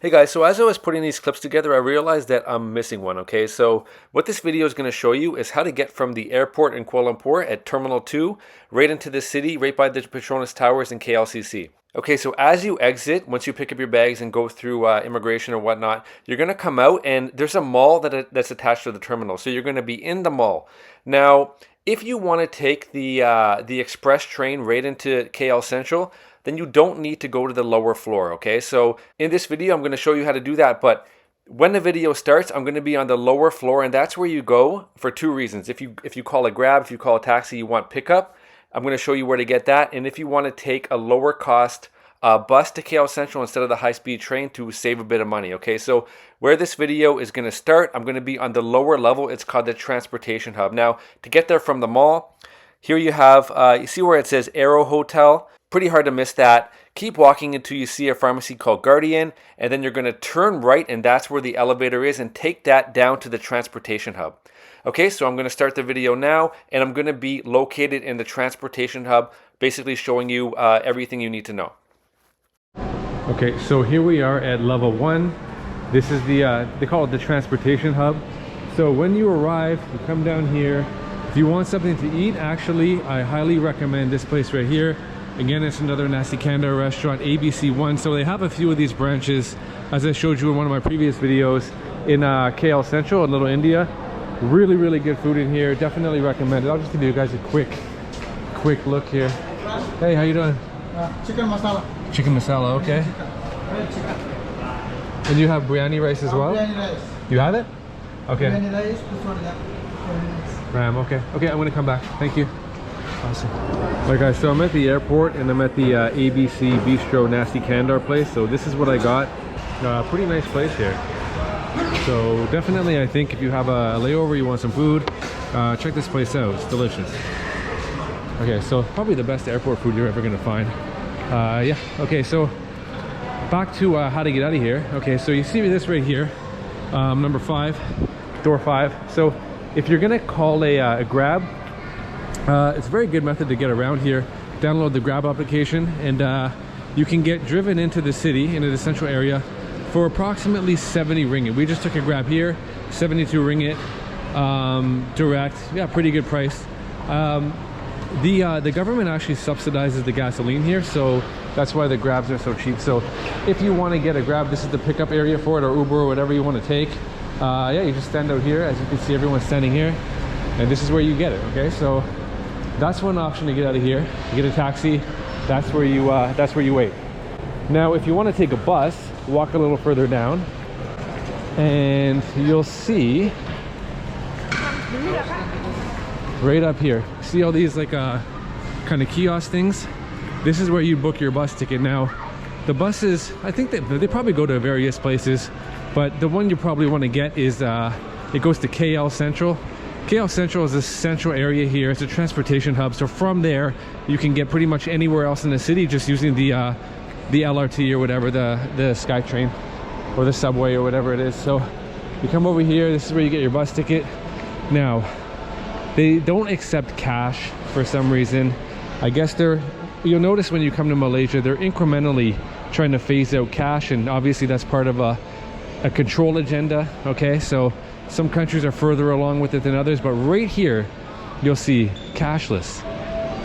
Hey guys, so as I was putting these clips together, I realized that I'm missing one, okay? So what this video is going to show you is how to get from the airport in Kuala Lumpur at Terminal 2 right into the city, right by the Petronas Towers in KLCC. Okay, so as you exit, once you pick up your bags and go through immigration or whatnot, you're going to come out and there's a mall that's attached to the terminal. So you're going to be in the mall. Now, if you want to take the express train right into KL Central, then you don't need to go to the lower floor, okay? So in this video, I'm going to show you how to do that, but when the video starts, I'm going to be on the lower floor, and that's where you go for two reasons. If you call a Grab, if you call a taxi, you want pickup, I'm going to show you where to get that, and if you want to take a lower cost bus to KL Central instead of the high-speed train to save a bit of money, okay? So where this video is going to start, I'm going to be on the lower level. It's called the transportation hub. Now, to get there from the mall, here you have, you see where it says Aero Hotel? Pretty hard to miss that. Keep walking until you see a pharmacy called Guardian, and then you're going to turn right, and that's where the elevator is, and take that down to the transportation hub. Okay, so I'm going to start the video now, and I'm going to be located in the transportation hub, basically showing you everything you need to know. Okay, so here we are at level 1. This is the, they call it the transportation hub. So when you arrive, you come down here. If you want something to eat, actually, I highly recommend this place right here. Again, it's another Nasi Kandar restaurant, ABC1. So they have a few of these branches, as I showed you in one of my previous videos, in KL Central in Little India. Really, really good food in here. Definitely recommend it. I'll just give you guys a quick look here. Hey, how you doing? Chicken masala. Chicken masala, okay. And you have biryani rice as well? Biryani rice. You have it? Okay. Biryani rice, this one, yeah. Ram, okay. Okay, I'm gonna come back. Thank you. Awesome. Alright guys, so I'm at the airport and I'm at the ABC Bistro Nasi Kandar place. So this is what I got. Pretty nice place here. So definitely, I think if you have a layover, you want some food, check this place out. It's delicious. Okay, so probably the best airport food you're ever gonna find. Yeah, okay, so back to how to get out of here. Okay, so you see this right here, number 5, door 5. So if you're gonna call a Grab, it's a very good method to get around here. Download the Grab application and you can get driven into the city, into the central area, for approximately 70 ringgit. We just took a Grab here, 72 ringgit, direct. Yeah, pretty good price. The government actually subsidizes the gasoline here, so that's why the Grabs are so cheap. So if you want to get a Grab, this is the pickup area for it, or Uber, or whatever you want to take. Yeah, you just stand out here. As you can see, everyone's standing here, and this is where you get it. Okay, so that's one option to get out of here. You get a taxi, that's where you wait. Now if you want to take a bus, walk a little further down and you'll see right up here, see all these like kind of kiosk things? This is where you book your bus ticket. Now the buses, I think they probably go to various places, but the one you probably want to get is it goes to KL Central. KL Central is a central area here. It's a transportation hub. So from there, you can get pretty much anywhere else in the city just using the LRT or whatever, the SkyTrain or the subway or whatever it is. So you come over here. This is where you get your bus ticket. Now, they don't accept cash for some reason. I guess you'll notice when you come to Malaysia, they're incrementally trying to phase out cash, and obviously that's part of a control agenda. Okay, so some countries are further along with it than others, but right here you'll see cashless.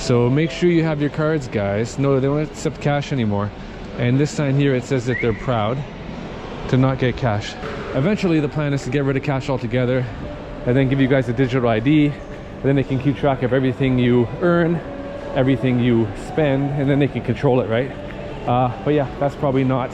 So make sure you have your cards, guys. No, they don't accept cash anymore. And this sign here, it says that they're proud to not get cash. Eventually the plan is to get rid of cash altogether and then give you guys a digital ID, and then they can keep track of everything you earn, everything you spend, and then they can control it, right? But yeah, that's probably not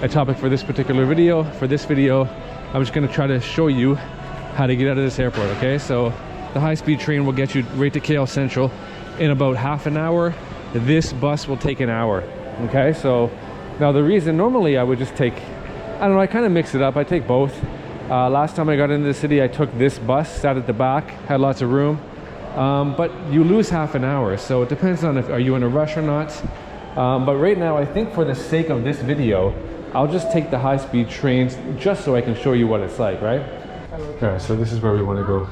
a topic for this particular video. For this video, I'm just going to try to show you how to get out of this airport. Okay, so the high-speed train will get you right to KL Central in about half an hour. This bus will take an hour. Okay, so now the reason, normally I would just take, I don't know, I kind of mix it up. I take both. Last time I got into the city, I took this bus, sat at the back, had lots of room, but you lose half an hour. So it depends on if are you in a rush or not. But right now, I think for the sake of this video, I'll just take the high-speed trains just so I can show you what it's like, right? All right, so this is where we want to go.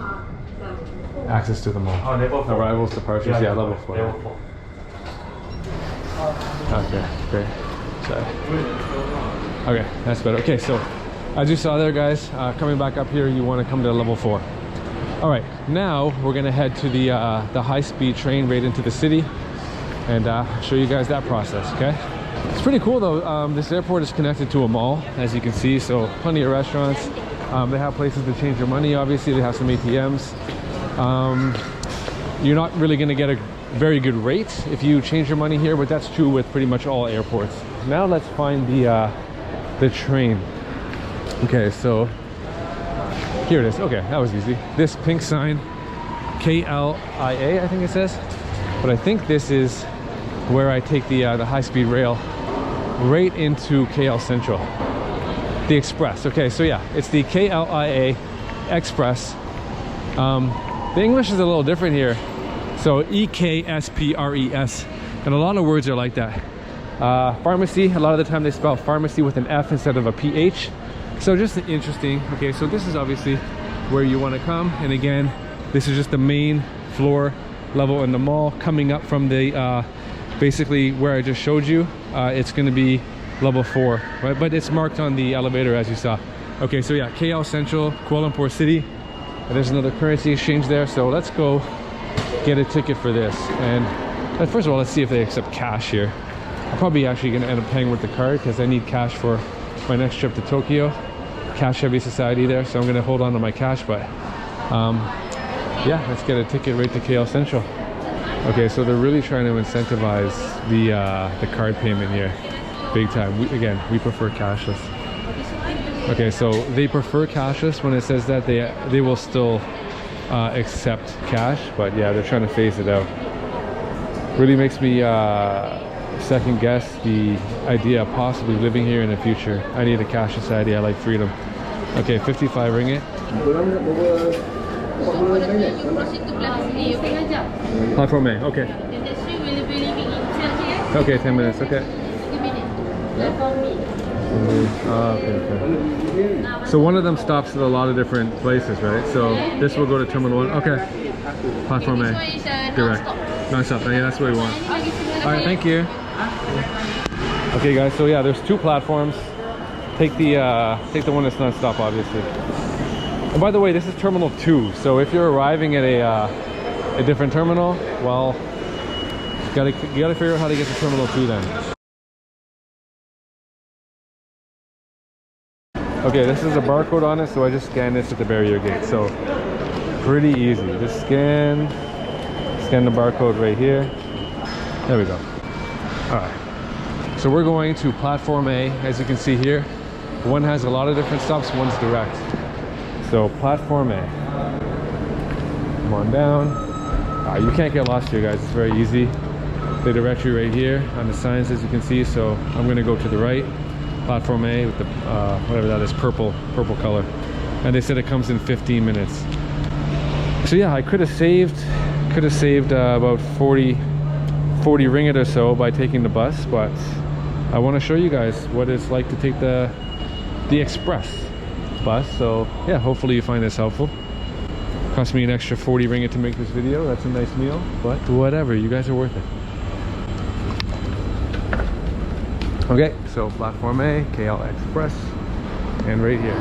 Access to the mall. Oh, they both arrivals, departures, yeah, level 4. Level 4. Okay, great. Sorry. Okay, that's better. Okay, so as you saw there, guys, coming back up here, you want to come to level 4. All right, now we're gonna head to the high-speed train right into the city and show you guys that process. Okay, it's pretty cool though. This airport is connected to a mall, as you can see, so plenty of restaurants. They have places to change your money. Obviously, they have some ATMs. You're not really gonna get a very good rate if you change your money here, but that's true with pretty much all airports. Now let's find the train. Okay, so here it is. Okay, that was easy. This pink sign, KLIA, I think it says. But I think this is where I take the high-speed rail right into KL Central. The Express. Okay, so yeah, it's the KLIA Express. The English is a little different here. So EKSPRES. And a lot of words are like that. Pharmacy, a lot of the time they spell pharmacy with an F instead of a PH. So just interesting. Okay, so this is obviously where you want to come, and again, this is just the main floor level in the mall. Coming up from the basically where I just showed you, it's going to be level 4, right? But it's marked on the elevator, as you saw. Okay, so yeah, KL Central, Kuala Lumpur City. And there's another currency exchange there, so let's go get a ticket for this. And first of all, let's see if they accept cash here. I'm probably actually going to end up paying with the card because I need cash for my next trip to Tokyo. Cash heavy society there, so I'm going to hold on to my cash. But yeah, let's get a ticket right to KL Central. Okay, so they're really trying to incentivize the card payment here, big time. We prefer cashless. Okay, so they prefer cashless. When it says that, they will still accept cash, but yeah, they're trying to phase it out. Really makes me second guess the idea of possibly living here in the future. I need a cash society. I like freedom. Okay, 55 ringgit. Platform A, okay. Okay, 10 minutes, okay. Okay. So one of them stops at a lot of different places, right? So this will go to Terminal 1. Okay. Platform A. Direct. Non-stop. Yeah, that's what we want. Alright, thank you. Okay guys, so yeah, there's 2 platforms. Take the one that's non-stop, obviously. And by the way, this is Terminal 2. So if you're arriving at a different terminal, well, you gotta figure out how to get to Terminal 2 then. Okay, this is a barcode on it, so I just scan this at the barrier gate. So pretty easy. Just scan the barcode right here. There we go. All right. So we're going to Platform A, as you can see here. One has a lot of different stops, one's direct. So Platform A. Come on down. You can't get lost here, guys. It's very easy. They direct you right here on the signs, as you can see. So I'm going to go to the right. Platform A with the whatever that is, purple color, and they said it comes in 15 minutes. So yeah, I could have saved about 40 ringgit or so by taking the bus, but I want to show you guys what it's like to take the express bus. So yeah, hopefully you find this helpful. Cost me an extra 40 ringgit to make this video. That's a nice meal, but whatever, you guys are worth it. Okay, so Platform A, KL Express, and right here.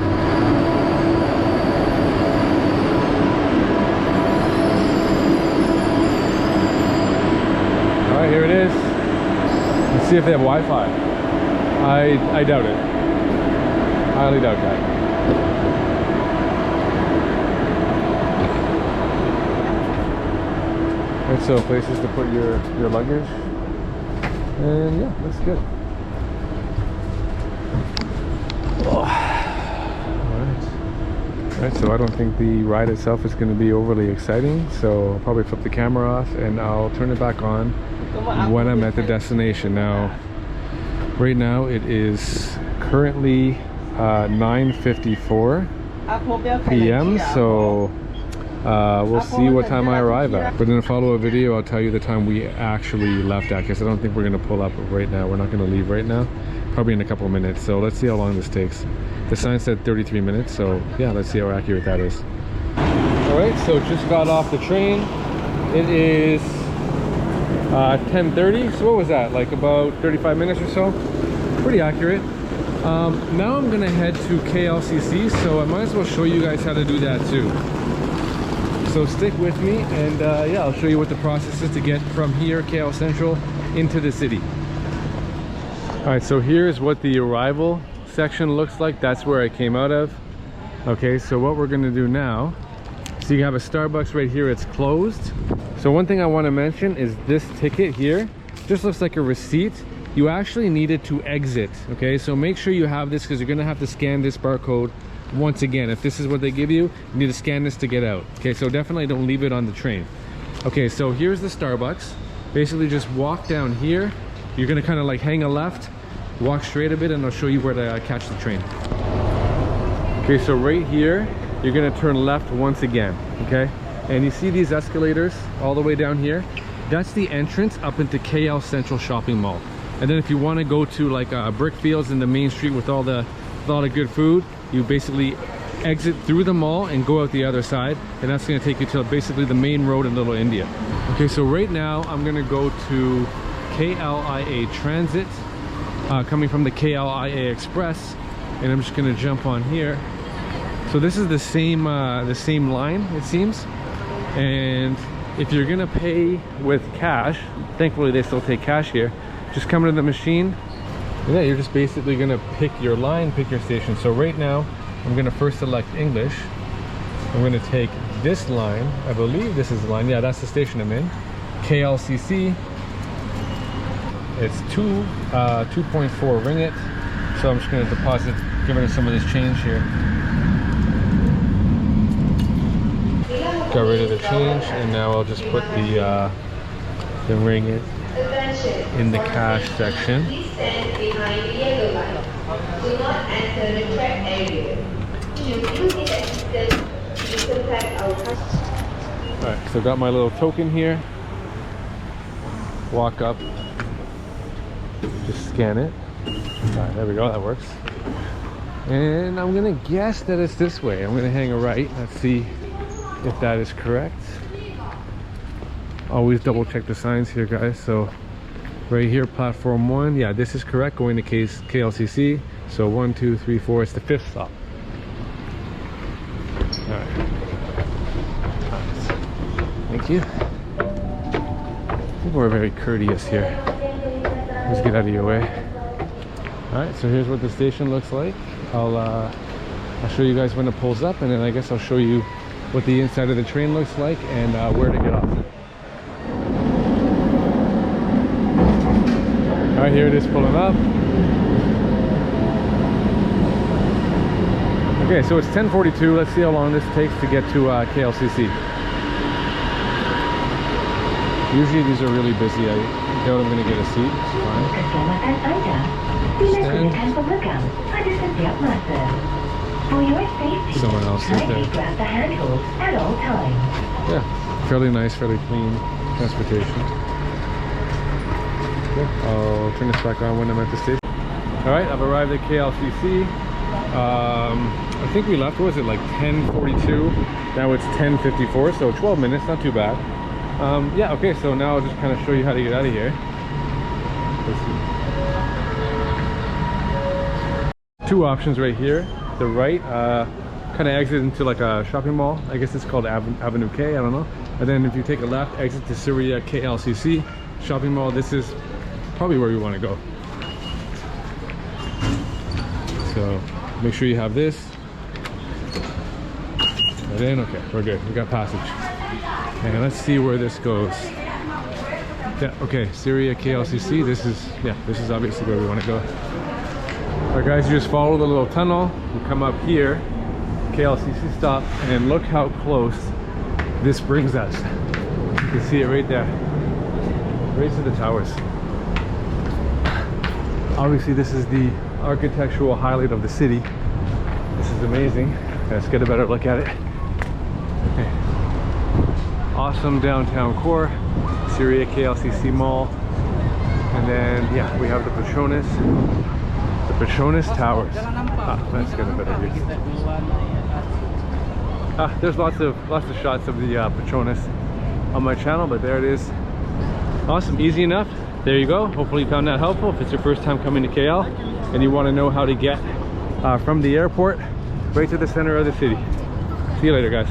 All right, here it is. Let's see if they have Wi-Fi. I doubt it. Highly doubt that. Right, so places to put your luggage, and yeah, looks good. Alright, so I don't think the ride itself is going to be overly exciting, so I'll probably flip the camera off and I'll turn it back on when I'm at the destination. Now, right now it is currently 9:54 p.m. so we'll see what time I arrive at. But in a follow-up video, I'll tell you the time we actually left at, because I don't think we're going to pull up right now. We're not going to leave right now. Probably in a couple of minutes, so let's see how long this takes. The sign said 33 minutes, so yeah, let's see how accurate that is. All right, so just got off the train. It is 10:30, so what was that, like about 35 minutes or so? Pretty accurate. Now I'm gonna head to KLCC, so I might as well show you guys how to do that too. So stick with me, and yeah, I'll show you what the process is to get from here, KL Central, into the city. All right, so here's what the arrival section looks like. That's where I came out of. Okay, so what we're gonna do now, so you have a Starbucks right here, it's closed. So one thing I want to mention is this ticket here just looks like a receipt. You actually needed to exit, okay? So make sure you have this, because you're gonna have to scan this barcode once again. If this is what they give you, you need to scan this to get out. Okay, so definitely don't leave it on the train. Okay, so here's the Starbucks. Basically just walk down here. You're gonna kind of like hang a left, walk straight a bit, and I'll show you where to catch the train. Okay, so right here, you're gonna turn left once again, okay? And you see these escalators all the way down here? That's the entrance up into KL Central Shopping Mall. And then if you want to go to like Brickfields in the main street with all the good food, you basically exit through the mall and go out the other side, and that's going to take you to basically the main road in Little India. Okay, so right now I'm going to go to KLIA Transit, coming from the KLIA Express, and I'm just going to jump on here. So this is the same line, it seems. And if you're going to pay with cash, thankfully they still take cash here, just come to the machine. Yeah, you're just basically gonna pick your line, pick your station. So right now, I'm gonna first select English. I'm gonna take this line. I believe this is the line. Yeah, that's the station I'm in. KLCC. It's 2.4 ringgit. So I'm just gonna deposit, give it some of this change here. Got rid of the change, and now I'll just put the ringgit in the cash section. Please stand behind the yellow line. Do not enter the track area. Should you need assistance, please contact our customer. Alright, so got my little token here. Walk up. Just scan it. Alright, there we go, that works. And I'm gonna guess that it's this way. I'm gonna hang a right. Let's see if that is correct. Always double check the signs here, guys. So right here, platform 1, yeah, this is correct, going to KLCC. So 1, 2, 3, 4, it's the 5th stop. All right. Thank you. People are very courteous here. Just get out of your way. All right, so here's what the station looks like. I'll show you guys when it pulls up, and then I guess I'll show you what the inside of the train looks like and where to get off. All right, here it is pulling up. Okay, so it's 10:42. Let's see how long this takes to get to KLCC. Usually these are really busy. I doubt I'm going to get a seat. It's fine. Stand. Someone else is there. Grab the handles at all times. Yeah, fairly nice, fairly clean transportation. Okay, I'll turn this back on when I'm at the station. All right, I've arrived at KLCC. I think we left, what was it, like 10:42? Now it's 10:54, so 12 minutes, not too bad. Yeah, okay, so now I'll just kind of show you how to get out of here. Two options right here. The right kind of exit into like a shopping mall. I guess it's called Avenue K, I don't know. And then if you take a left, exit to Syria KLCC shopping mall. This is probably where you want to go. So make sure you have this. And then, okay, we're good. We got passage. And let's see where this goes. Yeah, okay, Syria KLCC. This is obviously where we want to go. All right, guys, you just follow the little tunnel. You come up here, KLCC stop, and look how close this brings us. You can see it right there, right to the towers. Obviously, this is the architectural highlight of the city. This is amazing. Let's get a better look at it. Okay. Awesome downtown core, Syria KLCC Mall, and then yeah, we have the Petronas Towers. Let's get a better view. There's lots of shots of the Petronas on my channel, but there it is. Awesome, easy enough. There you go. Hopefully you found that helpful. If it's your first time coming to KL, and you want to know how to get from the airport right to the center of the city. See you later, guys.